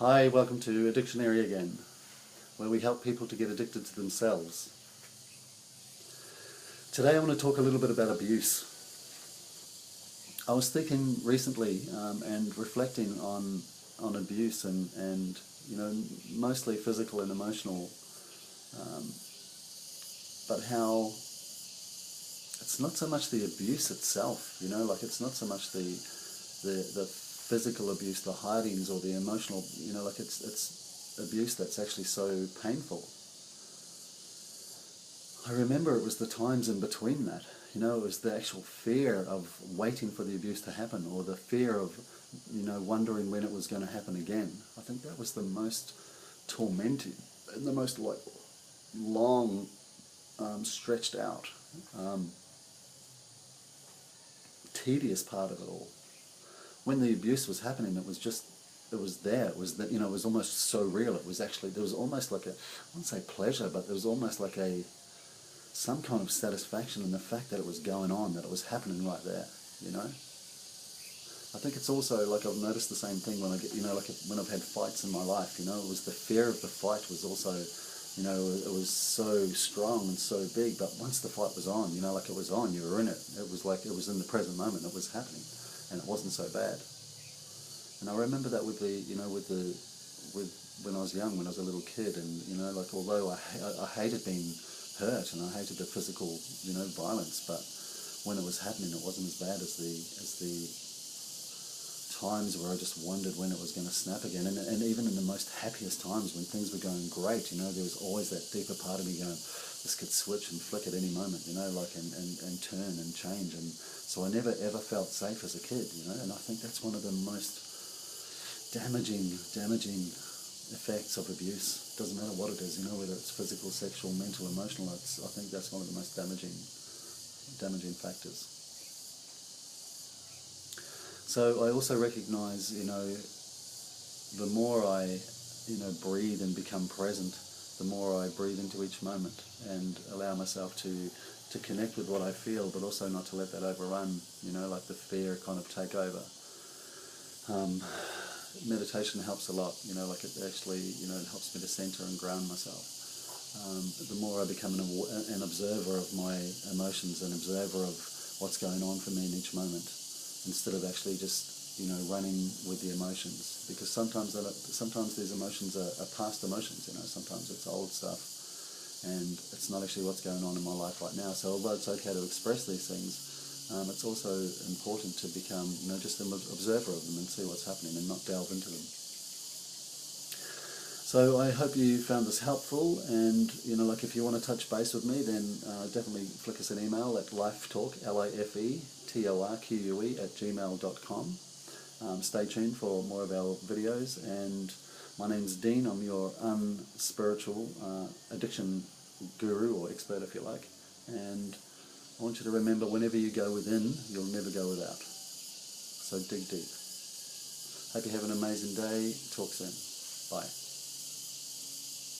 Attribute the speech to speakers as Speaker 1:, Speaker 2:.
Speaker 1: Hi, welcome to Addictionary again, where we help people to get addicted to themselves. Today I want to talk a little bit about abuse. I was thinking recently and reflecting on abuse and mostly physical and emotional, but how it's not so much the abuse itself, it's not so much the physical abuse, the hidings, or the emotional, it's abuse that's actually so painful. I remember it was the times in between that, it was the actual fear of waiting for the abuse to happen, or the fear of, wondering when it was going to happen again. I think that was the most tormenting and the most long, stretched out, tedious part of it all. When the abuse was happening, it was there. It was that, it was almost so real. It was actually, there was almost like I wouldn't say pleasure, but there was almost like some kind of satisfaction in the fact that it was going on, that it was happening right there, I think it's also like I've noticed the same thing when I get, when I've had fights in my life, it was the fear of the fight was also, it was so strong and so big, but once the fight was on, like it was on, you were in it. It was like it was in the present moment, it was happening. And it wasn't so bad. And I remember that with when I was young, when I was a little kid, and although I hated being hurt and I hated the physical violence, but when it was happening, it wasn't as bad as the times where I just wondered when it was going to snap again. And even in the most happiest times, when things were going great, there was always that deeper part of me going, this could switch and flick at any moment, and turn and change. And so I never ever felt safe as a kid, and I think that's one of the most damaging effects of abuse. Doesn't matter what it is, whether it's physical, sexual, mental, emotional, I think that's one of the most damaging factors. So I also recognize, the more I, breathe and become present, the more I breathe into each moment and allow myself to connect with what I feel, but also not to let that overrun, like the fear kind of take over. Meditation helps a lot, it actually, it helps me to center and ground myself. The more I become an observer of my emotions, an observer of what's going on for me in each moment, instead of actually just, running with the emotions. Because sometimes these emotions are past emotions, sometimes it's old stuff, and it's not actually what's going on in my life right now. So although it's okay to express these things, it's also important to become, just an observer of them and see what's happening and not delve into them. So I hope you found this helpful, and if you want to touch base with me, then definitely flick us an email at lifetalk, LAFETORQUE @gmail.com. Stay tuned for more of our videos, and my name's Dean. I'm your unspiritual addiction guru, or expert if you like, and I want you to remember, whenever you go within, you'll never go without. So dig deep. Hope you have an amazing day. Talk soon. Bye.